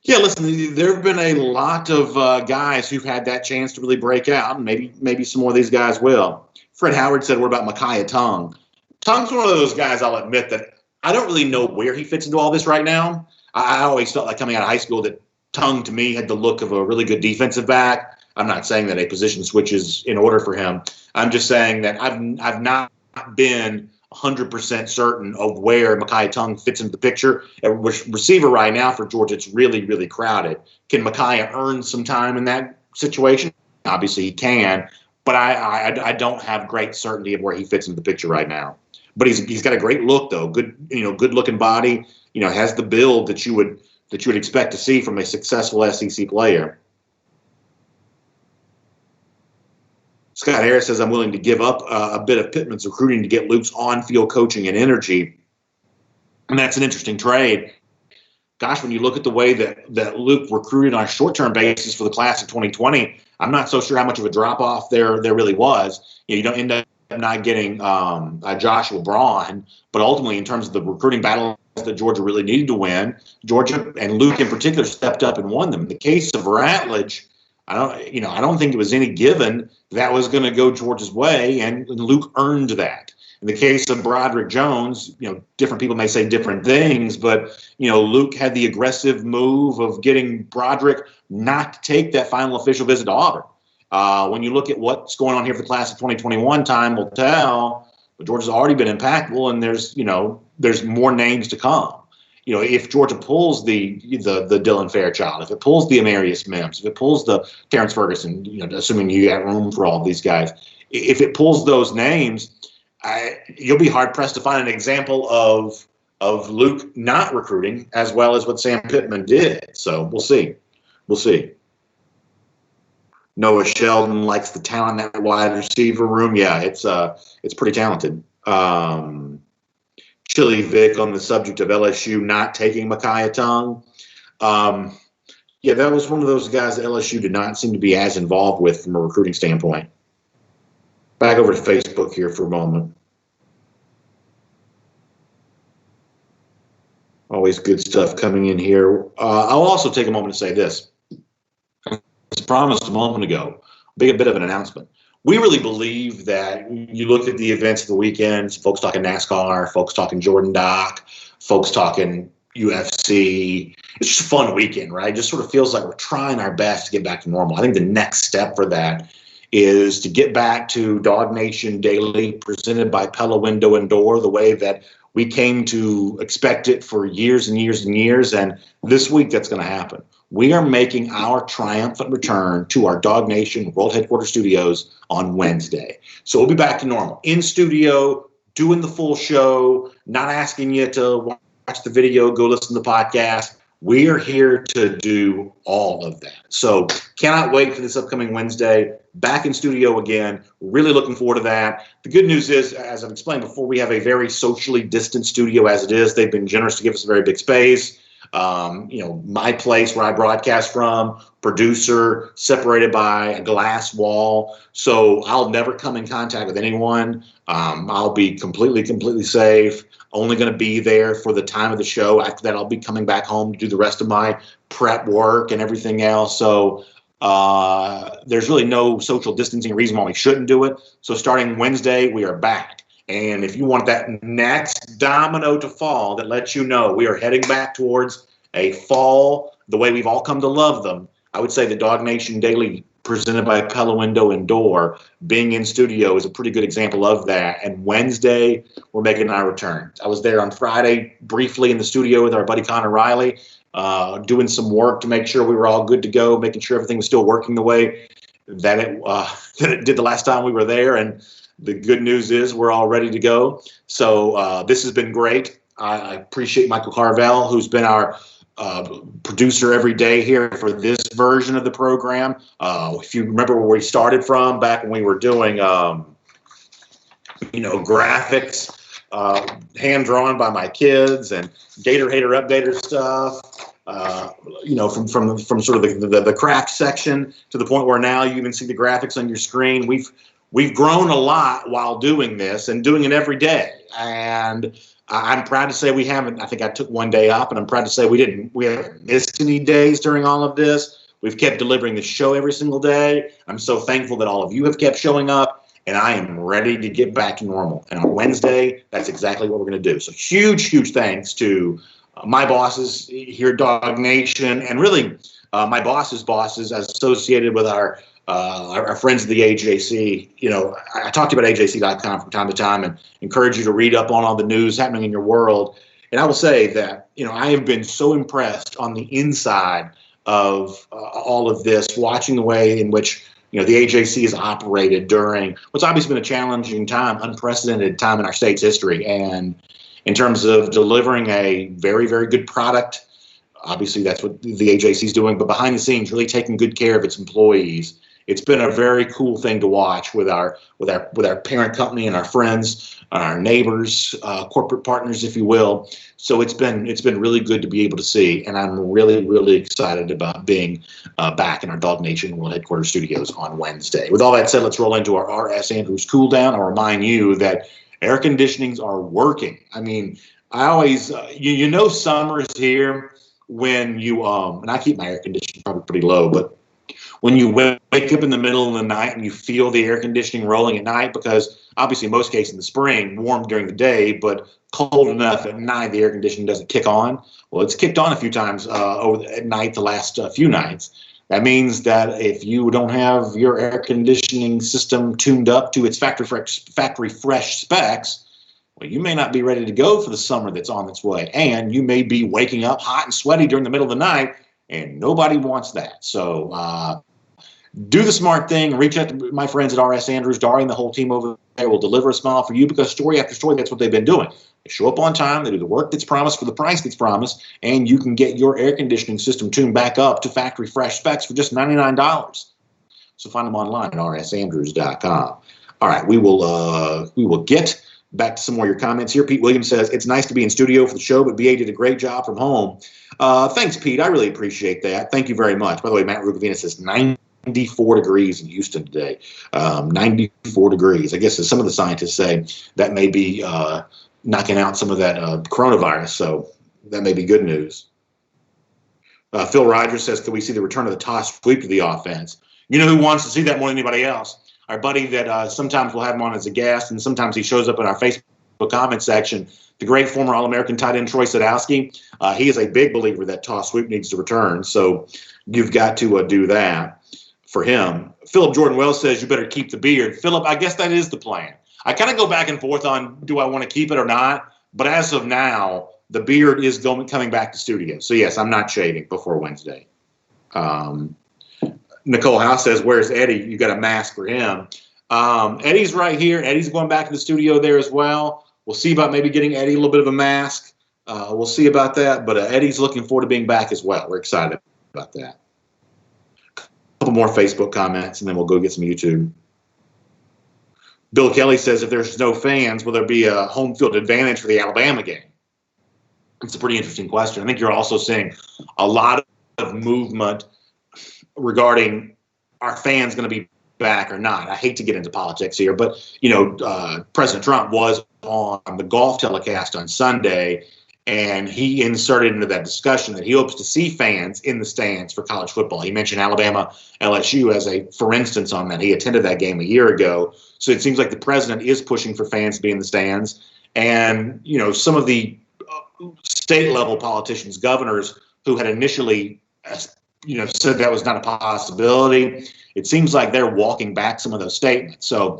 Yeah, listen, there have been a lot of guys who've had that chance to really break out, and maybe some more of these guys will. Fred Howard said, what about Micaiah Tongue? Tongue's one of those guys, I'll admit, that I don't really know where he fits into all this right now. I always felt like coming out of high school that Tongue, to me, had the look of a really good defensive back. I'm not saying that a position switch is in order for him. I'm just saying that I've not been 100% certain of where Micaiah Tongue fits into the picture. At receiver right now for Georgia, it's really, really crowded. Can Micaiah earn some time in that situation? Obviously he can, but I don't have great certainty of where he fits into the picture right now. But he's got a great look though, good looking body. Has the build that you would expect to see from a successful SEC player. Scott Harris says, I'm willing to give up a bit of Pittman's recruiting to get Luke's on-field coaching and energy. And that's an interesting trade. Gosh, when you look at the way that Luke recruited on a short-term basis for the class of 2020, I'm not so sure how much of a drop-off there really was. You don't end up not getting Joshua Braun, but ultimately in terms of the recruiting battle that Georgia really needed to win, Georgia and Luke in particular stepped up and won them. In the case of Ratledge, I don't think it was any given that was going to go Georgia's way, and Luke earned that. In the case of Broderick Jones, different people may say different things, but Luke had the aggressive move of getting Broderick not to take that final official visit to Auburn. When you look at what's going on here for the class of 2021, time will tell. But Georgia's already been impactful, and there's more names to come. If Georgia pulls the Dylan Fairchild, if it pulls the Amarius Mims, if it pulls the Terrence Ferguson, assuming you got room for all of these guys, if it pulls those names, you'll be hard pressed to find an example of Luke not recruiting as well as what Sam Pittman did. So we'll see. Noah Sheldon likes the talent in that wide receiver room. Yeah, it's pretty talented. Chili Vic on the subject of LSU not taking Micaiah Tongue. Yeah, that was one of those guys that LSU did not seem to be as involved with from a recruiting standpoint. Back over to Facebook here for a moment. Always good stuff coming in here. I'll also take a moment to say this. As promised a moment ago, a bit of an announcement. We really believe that you look at the events of the weekends, folks talking NASCAR, folks talking Jordan Doc, folks talking UFC. It's just a fun weekend, right? It just sort of feels like we're trying our best to get back to normal. I think the next step for that is to get back to DawgNation Daily, presented by Pella Window and Door, the way that we came to expect it for years and years and years. And this week, that's going to happen. We are making our triumphant return to our DawgNation World Headquarters Studios on Wednesday. So we'll be back to normal. In studio, doing the full show, not asking you to watch the video, go listen to the podcast. We are here to do all of that. So cannot wait for this upcoming Wednesday. Back in studio again. Really looking forward to that. The good news is, as I've explained before, we have a very socially distant studio as it is. They've been generous to give us a very big space. My place where I broadcast from, producer, separated by a glass wall. So I'll never come in contact with anyone. I'll be completely safe. Only going to be there for the time of the show. After that, I'll be coming back home to do the rest of my prep work and everything else. So there's really no social distancing reason why we shouldn't do it. So starting Wednesday, we are back. And if you want that next domino to fall that lets you know we are heading back towards a fall the way we've all come to love them, I would say the DawgNation Daily, presented by Pella Window and Door, being in studio is a pretty good example of that. And Wednesday, we're making our return. I was there on Friday briefly in the studio with our buddy Connor Riley, doing some work to make sure we were all good to go, making sure everything was still working the way that it did the last time we were there. And the good news is we're all ready to go. So this has been great. I appreciate Michael Carvel, who's been our producer every day here for this version of the program. If you remember where we started from back when we were doing, graphics, hand drawn by my kids and Gator Hater Updater stuff. From sort of the craft section to the point where now you even see the graphics on your screen. We've grown a lot while doing this and doing it every day. And I'm proud to say we haven't. I think I took one day off, and I'm proud to say we haven't missed any days during all of this. We've kept delivering the show every single day. I'm so thankful that all of you have kept showing up, and I am ready to get back to normal. And on Wednesday, that's exactly what we're going to do. So huge thanks to my bosses here at DawgNation, and really my bosses as associated with our our friends at the AJC. I talk to you about AJC.com from time to time and encourage you to read up on all the news happening in your world. And I will say that, I have been so impressed on the inside of all of this, watching the way in which, the AJC has operated during what's obviously been a challenging time, unprecedented time in our state's history. And in terms of delivering a very, very good product, obviously that's what the AJC is doing, but behind the scenes, really taking good care of its employees. It's been a very cool thing to watch with our parent company and our friends, our neighbors, corporate partners, if you will. So it's been really good to be able to see, and I'm really, really excited about being back in our DawgNation World Headquarters studios on Wednesday. With all that said, let's roll into our R.S. Andrews cool down. I'll remind you that air conditionings are working. I mean, I always, summer is here when you, and I keep my air conditioning probably pretty low, but when you wake up in the middle of the night and you feel the air conditioning rolling at night, because obviously in most cases in the spring, warm during the day, but cold enough at night, the air conditioning doesn't kick on. Well, it's kicked on a few times at night the last few nights. That means that if you don't have your air conditioning system tuned up to its factory fresh specs, well, you may not be ready to go for the summer that's on its way. And you may be waking up hot and sweaty during the middle of the night, and nobody wants that. So do the smart thing. Reach out to my friends at R.S. Andrews. Dari and the whole team over there will deliver a smile for you, because story after story, that's what they've been doing. They show up on time. They do the work that's promised for the price that's promised, and you can get your air conditioning system tuned back up to factory fresh specs for just $99. So find them online at rsandrews.com. All right, we will get back to some more of your comments here. Pete Williams says, it's nice to be in studio for the show, but BA did a great job from home. Thanks, Pete. I really appreciate that. Thank you very much. By the way, Matt Rugavina says 94 degrees in Houston today. 94 degrees. I guess as some of the scientists say, that may be knocking out some of that coronavirus. So that may be good news. Phil Rogers says, can we see the return of the toss sweep to the offense? You know who wants to see that more than anybody else? Our buddy that sometimes we'll have him on as a guest, and sometimes he shows up in our Facebook comment section, the great former All-American tight end Troy Sadowski. He is a big believer that toss sweep needs to return. So you've got to do that for him. Philip Jordan Wells says you better keep the beard. Philip, I guess that is the plan. I kind of go back and forth on do I want to keep it or not. But as of now, the beard is coming back to studio. So, yes, I'm not shaving before Wednesday. Nicole House says, where's Eddie? You got a mask for him. Eddie's right here. Eddie's going back to the studio there as well. We'll see about maybe getting Eddie a little bit of a mask. We'll see about that. But Eddie's looking forward to being back as well. We're excited about that. A couple more Facebook comments, and then we'll go get some YouTube. Bill Kelly says, if there's no fans, will there be a home field advantage for the Alabama game? It's a pretty interesting question. I think you're also seeing a lot of movement regarding are fans going to be back or not. I hate to get into politics here, but, President Trump was on the golf telecast on Sunday, and he inserted into that discussion that he hopes to see fans in the stands for college football. He mentioned Alabama, LSU as for instance on that. He attended that game a year ago. So it seems like the president is pushing for fans to be in the stands. And, some of the state level politicians, governors who had initially, said that was not a possibility, it seems like they're walking back some of those statements. So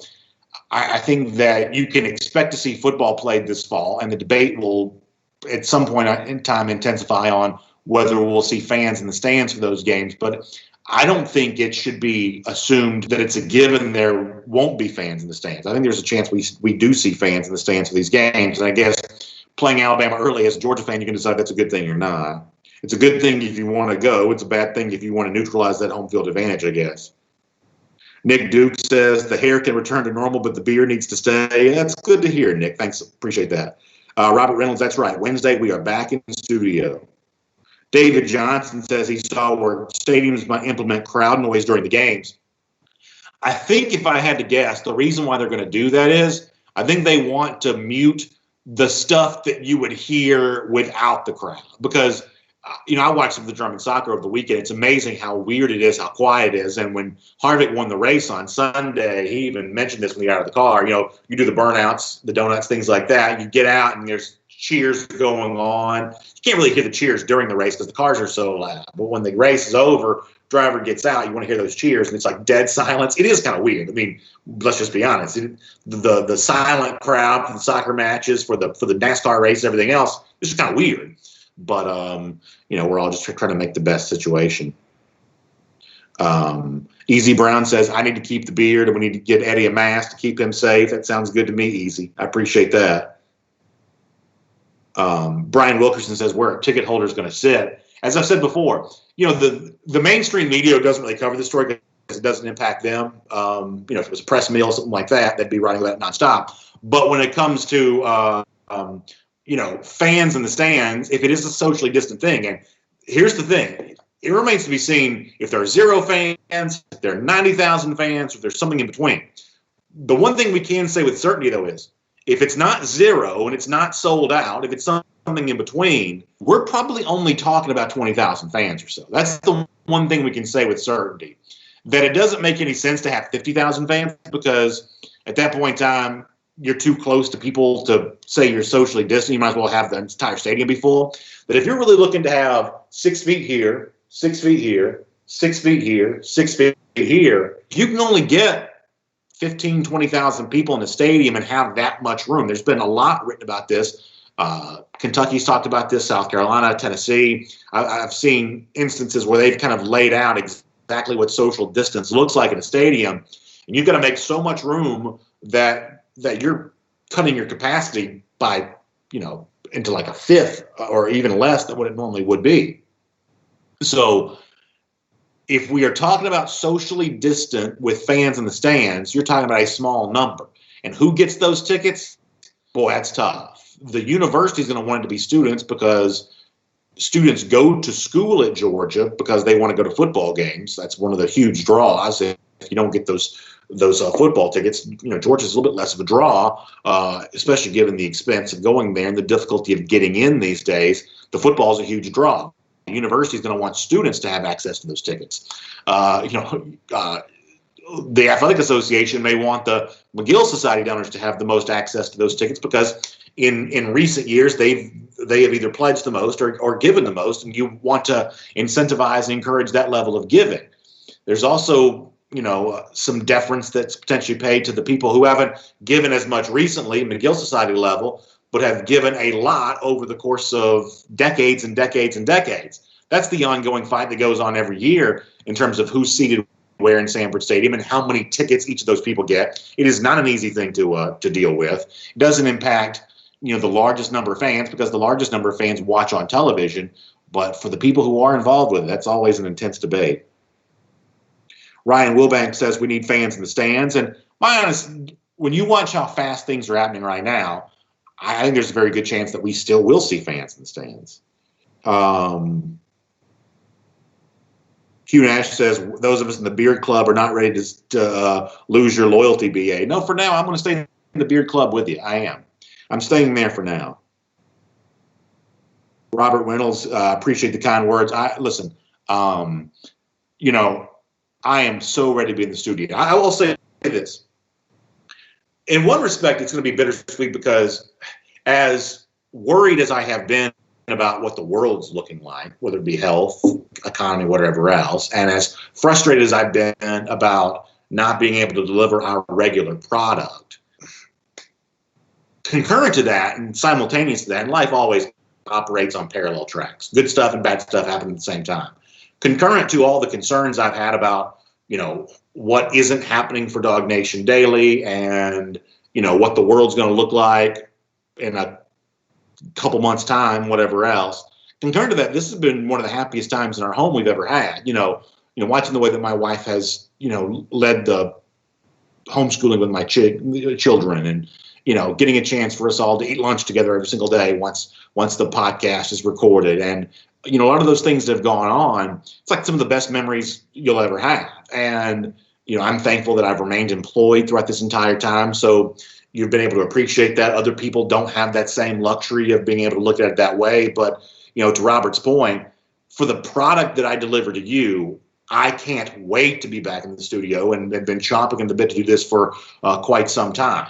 I think that you can expect to see football played this fall, and the debate will at some point in time intensify on whether we'll see fans in the stands for those games. But I don't think it should be assumed that it's a given there won't be fans in the stands. I think there's a chance we do see fans in the stands for these games. And I guess playing Alabama early as a Georgia fan, you can decide that's a good thing or not. It's a good thing if you want to go. It's a bad thing if you want to neutralize that home field advantage, I guess. Nick Duke says the hair can return to normal, but the beard needs to stay. That's good to hear, Nick. Thanks. Appreciate that. Robert Reynolds, that's right. Wednesday, we are back in the studio. David Johnson says he saw where stadiums might implement crowd noise during the games. I think if I had to guess, the reason why they're going to do that is I think they want to mute the stuff that you would hear without the crowd. Because, I watched some of the German soccer over the weekend. It's amazing how weird it is, how quiet it is. And when Harvick won the race on Sunday, he even mentioned this when he got out of the car. You do the burnouts, the donuts, things like that. You get out and there's cheers going on. You can't really hear the cheers during the race because the cars are so loud. But when the race is over, driver gets out, you want to hear those cheers, and it's like dead silence. It is kind of weird. I mean, let's just be honest. The silent crowd for the soccer matches, for the NASCAR race, everything else, it's just kind of weird. But we're all just trying to make the best situation. Easy Brown says, I need to keep the beard, and we need to get Eddie a mask to keep him safe. That sounds good to me, Easy. I appreciate that. Brian Wilkerson says, where a ticket holder is going to sit. As I've said before, the mainstream media doesn't really cover the story because it doesn't impact them. If it was a press meal or something like that, they'd be writing about it nonstop. But when it comes to, fans in the stands, if it is a socially distant thing, and here's the thing, it remains to be seen if there are 0 fans, if there are 90,000 fans, if there's something in between. The one thing we can say with certainty, though, is if it's not 0 and it's not sold out, if it's something in between, we're probably only talking about 20,000 fans or so. That's the one thing we can say with certainty. That it doesn't make any sense to have 50,000 fans, because at that point in time, you're too close to people to say you're socially distant. You might as well have the entire stadium be full. But if you're really looking to have 6 feet here, 6 feet here, 6 feet here, 6 feet here, you can only get 15, 20,000 people in the stadium and have that much room. There's been a lot written about this. Kentucky's talked about this, South Carolina, Tennessee. I've seen instances where they've kind of laid out exactly what social distance looks like in a stadium. And you've got to make so much room that you're cutting your capacity by, into like a fifth or even less than what it normally would be. So if we are talking about socially distant with fans in the stands, you're talking about a small number. And who gets those tickets? Boy, that's tough. The university is going to want it to be students, because students go to school at Georgia because they want to go to football games. That's one of the huge draws. If you don't get those football tickets, Georgia's a little bit less of a draw, especially given the expense of going there and the difficulty of getting in these days. The football is a huge draw. The university is going to want students to have access to those tickets. The Athletic Association may want the McGill Society donors to have the most access to those tickets, because in recent years they have either pledged the most or given the most, and you want to incentivize and encourage that level of giving. There's also some deference that's potentially paid to the people who haven't given as much recently, McGill Society level, but have given a lot over the course of decades and decades and decades. That's the ongoing fight that goes on every year in terms of who's seated where in Sanford Stadium and how many tickets each of those people get. It is not an easy thing to deal with. It doesn't impact the largest number of fans, because the largest number of fans watch on television. But for the people who are involved with it, that's always an intense debate. Ryan Wilbank says we need fans in the stands. And when you watch how fast things are happening right now, I think there's a very good chance that we still will see fans in the stands. Hugh Nash says those of us in the Beard Club are not ready to lose your loyalty, BA. No, for now, I'm going to stay in the Beard Club with you. I am. I'm staying there for now. Robert Reynolds, appreciate the kind words. Listen, I am so ready to be in the studio. I will say this. In one respect, it's going to be bittersweet, because as worried as I have been about what the world's looking like, whether it be health, economy, whatever else, and as frustrated as I've been about not being able to deliver our regular product, concurrent to that and simultaneous to that, and life always operates on parallel tracks. Good stuff and bad stuff happen at the same time. Concurrent to all the concerns I've had about, what isn't happening for DawgNation Daily, and, what the world's going to look like in a couple months' time, whatever else. Concurrent to that, this has been one of the happiest times in our home we've ever had. Watching the way that my wife has, led the homeschooling with my children, and, getting a chance for us all to eat lunch together every single day once the podcast is recorded. And, a lot of those things that have gone on, it's like some of the best memories you'll ever have. And, I'm thankful that I've remained employed throughout this entire time. So you've been able to appreciate that. Other people don't have that same luxury of being able to look at it that way. But, to Robert's point, for the product that I deliver to you, I can't wait to be back in the studio, and have been chomping at the bit to do this for quite some time.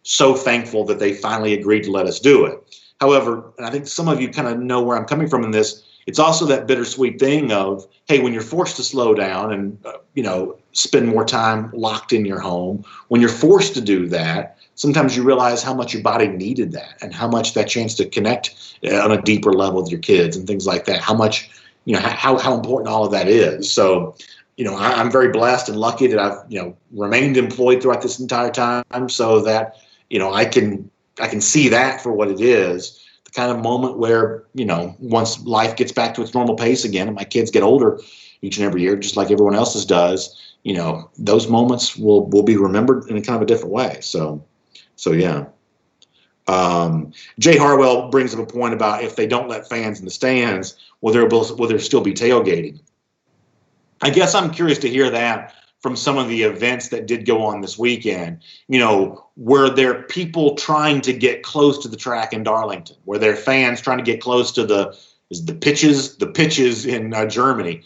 So thankful that they finally agreed to let us do it. However, and I think some of you kind of know where I'm coming from in this, it's also that bittersweet thing of, hey, when you're forced to slow down and, spend more time locked in your home, when you're forced to do that, sometimes you realize how much your body needed that and how much that chance to connect on a deeper level with your kids and things like that, how much, how important all of that is. So, I'm very blessed and lucky that I've, remained employed throughout this entire time so that, I can see that for what it is. The kind of moment where, once life gets back to its normal pace again and my kids get older each and every year, just like everyone else's does, those moments will be remembered in a kind of a different way. So yeah. Jay Harwell brings up a point about if they don't let fans in the stands, will there still be tailgating? I guess I'm curious to hear that from some of the events that did go on this weekend. Were there people trying to get close to the track in Darlington? Were there fans trying to get close to the pitches in Germany?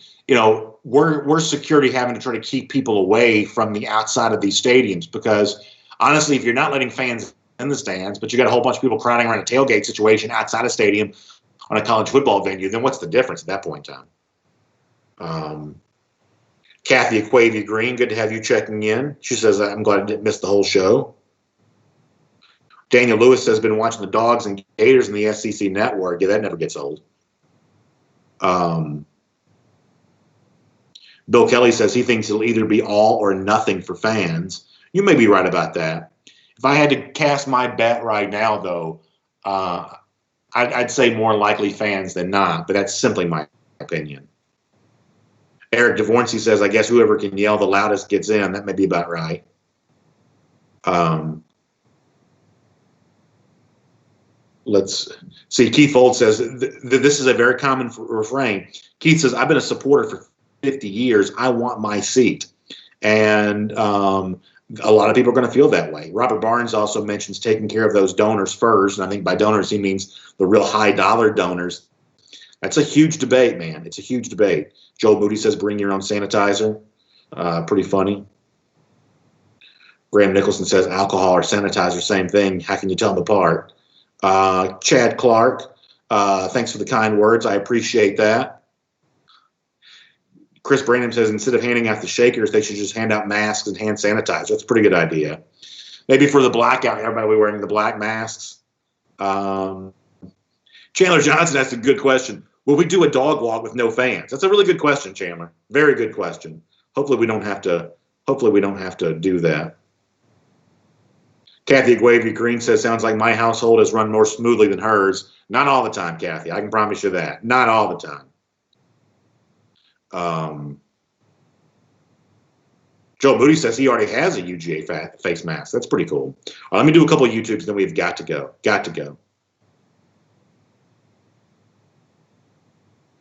We're security having to try to keep people away from the outside of these stadiums because honestly, if you're not letting fans in the stands, but you got a whole bunch of people crowding around a tailgate situation outside a stadium on a college football venue, then what's the difference at that point in time? Kathy Aquavia Green, good to have you checking in. She says, I'm glad I didn't miss the whole show. Daniel Lewis says, been watching the Dogs and Gators in the SEC network. Yeah, that never gets old. Bill Kelly says he thinks it'll either be all or nothing for fans. You may be right about that. If I had to cast my bet right now, though, I'd say more likely fans than not, but that's simply my opinion. Eric DeVornsey says, I guess whoever can yell the loudest gets in. That may be about right. Let's see. Keith Old says, this is a very common refrain. Keith says, I've been a supporter for 50 years. I want my seat. And a lot of people are going to feel that way. Robert Barnes also mentions taking care of those donors first. And I think by donors, he means the real high dollar donors. That's a huge debate, man. It's a huge debate. Joel Moody says, bring your own sanitizer. Pretty funny. Graham Nicholson says, alcohol or sanitizer, same thing. How can you tell them apart? Chad Clark, thanks for the kind words. I appreciate that. Chris Brandon says, instead of handing out the shakers, they should just hand out masks and hand sanitizer. That's a pretty good idea. Maybe for the blackout, everybody will be wearing the black masks. Chandler Johnson asked a good question. Will we do a dog walk with no fans? That's a really good question, Chandler. Very good question. Hopefully we don't have to do that. Kathy Aguavy Green says, sounds like my household has run more smoothly than hers. Not all the time, Kathy. I can promise you that. Not all the time. Joe Moody says he already has a UGA face mask. That's pretty cool. Let me do a couple of YouTubes, then we've got to go.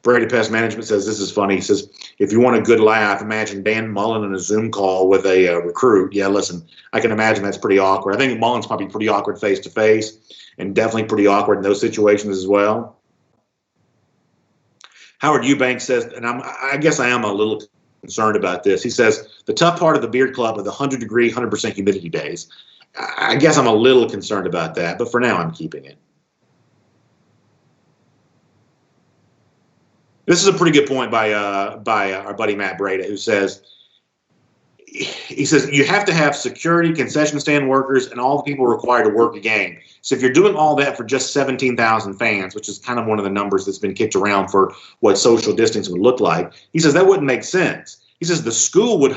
Brady Pest Management says, this is funny. He says, if you want a good laugh, imagine Dan Mullen in a Zoom call with a recruit. Yeah, listen, I can imagine that's pretty awkward. I think Mullen's probably pretty awkward face-to-face and definitely pretty awkward in those situations as well. Howard Eubanks says, and I guess I am a little concerned about this. He says, the tough part of the beard club are the 100-degree, 100% humidity days. I guess I'm a little concerned about that, but for now I'm keeping it. This is a pretty good point by our buddy Matt Breda, who says, you have to have security, concession stand workers, and all the people required to work a game. So if you're doing all that for just 17,000 fans, which is kind of one of the numbers that's been kicked around for what social distance would look like, he says that wouldn't make sense. He says the school would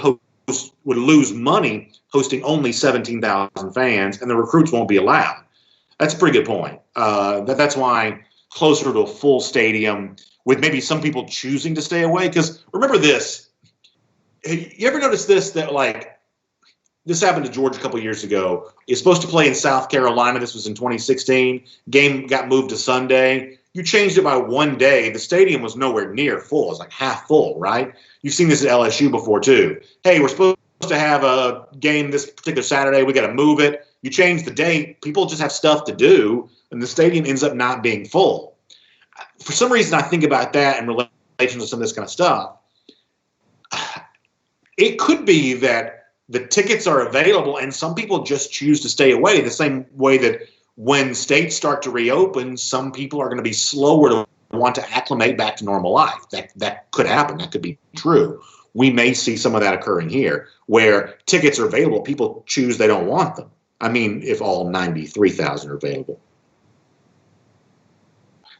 lose money hosting only 17,000 fans, and the recruits won't be allowed. That's a pretty good point. That's why closer to a full stadium, with maybe some people choosing to stay away. Because remember this, you ever notice this, that like this happened to Georgia a couple years ago. You're supposed to play in South Carolina. This was in 2016. Game got moved to Sunday. You changed it by one day. The stadium was nowhere near full. It was like half full, right? You've seen this at LSU before too. Hey, we're supposed to have a game this particular Saturday. We got to move it. You change the date. People just have stuff to do, and the stadium ends up not being full. For some reason, I think about that in relation to some of this kind of stuff. It could be that the tickets are available and some people just choose to stay away, the same way that when states start to reopen, some people are going to be slower to want to acclimate back to normal life. That could happen. That could be true. We may see some of that occurring here, where tickets are available, people choose they don't want them. I mean, if all 93,000 are available.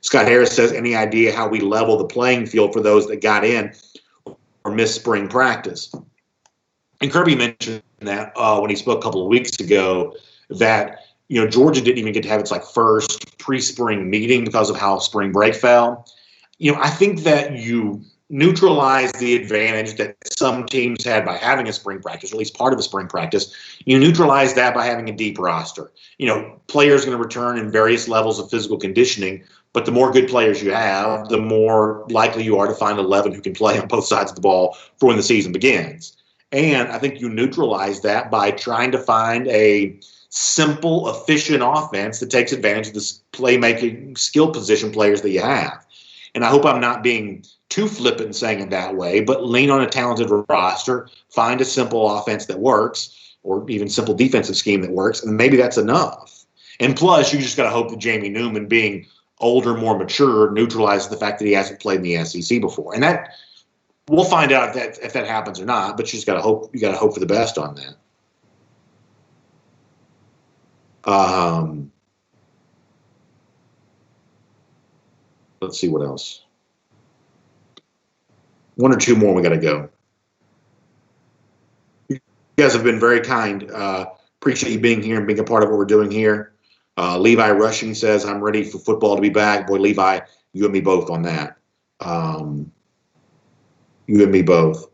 Scott Harris says, any idea how we level the playing field for those that got in or missed spring practice? And Kirby mentioned that when he spoke a couple of weeks ago, that Georgia didn't even get to have its first pre-spring meeting because of how spring break fell. I think that you neutralize the advantage that some teams had by having a spring practice, or at least part of a spring practice. You neutralize that by having a deep roster. Players are going to return in various levels of physical conditioning, but the more good players you have, the more likely you are to find 11 who can play on both sides of the ball for when the season begins. And I think you neutralize that by trying to find a simple, efficient offense that takes advantage of the playmaking skill position players that you have. And I hope I'm not being too flippant saying it that way, but lean on a talented roster, find a simple offense that works, or even simple defensive scheme that works, and maybe that's enough. And plus, you just got to hope that Jamie Newman, being older, more mature, neutralizes the fact that he hasn't played in the SEC before. And that we'll find out if that happens or not, but you just got to hope. You got to hope for the best on that. Let's see what else. One or two more we got to go. You guys have been very kind. Appreciate you being here and being a part of what we're doing here. Levi Rushing says, I'm ready for football to be back. Boy, Levi, you and me both on that. You and me both.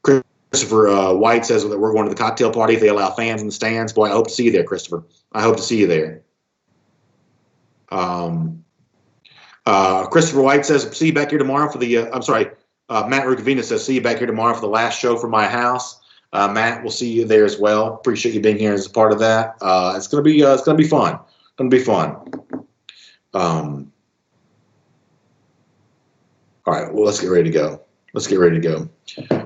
Christopher White says that we're going to the cocktail party if they allow fans in the stands. Boy, I hope to see you there, Christopher. I hope to see you there. Christopher White says, see you back here tomorrow for the, Matt Rukavina says, see you back here tomorrow for the last show from my house. Matt, we'll see you there as well. Appreciate you being here as a part of that. It's gonna be fun. It's gonna be fun. All right, well, let's get ready to go.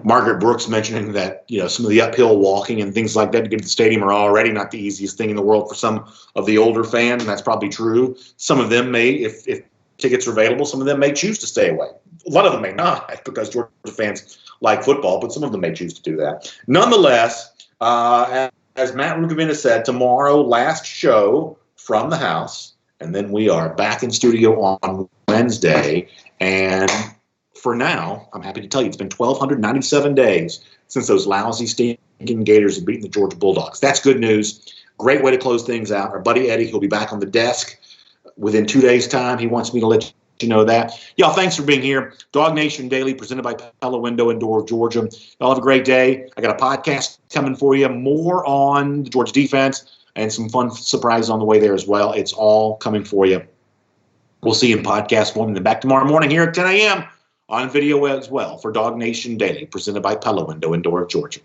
Margaret Brooks mentioning that some of the uphill walking and things like that to get to the stadium are already not the easiest thing in the world for some of the older fans, and that's probably true. Some of them may, if tickets are available, some of them may choose to stay away. A lot of them may not, because Georgia fans like football, but some of them may choose to do that. Nonetheless, as Matt Rukavina said, tomorrow, last show from the house, and then we are back in studio on Wednesday. And for now, I'm happy to tell you it's been 1,297 days since those lousy, stinking Gators have beaten the Georgia Bulldogs. That's good news. Great way to close things out. Our buddy Eddie, he'll be back on the desk within 2 days' time. He wants me to let you know that. Y'all, thanks for being here. DawgNation Daily, presented by Pella Window and Door of Georgia. Y'all have a great day. I got a podcast coming for you, more on the Georgia defense, and some fun surprises on the way there as well. It's all coming for you. We'll see you in podcast form, and then back tomorrow morning here at 10 a.m. on video as well for DawgNation Daily, presented by Pella Window and Door of Georgia.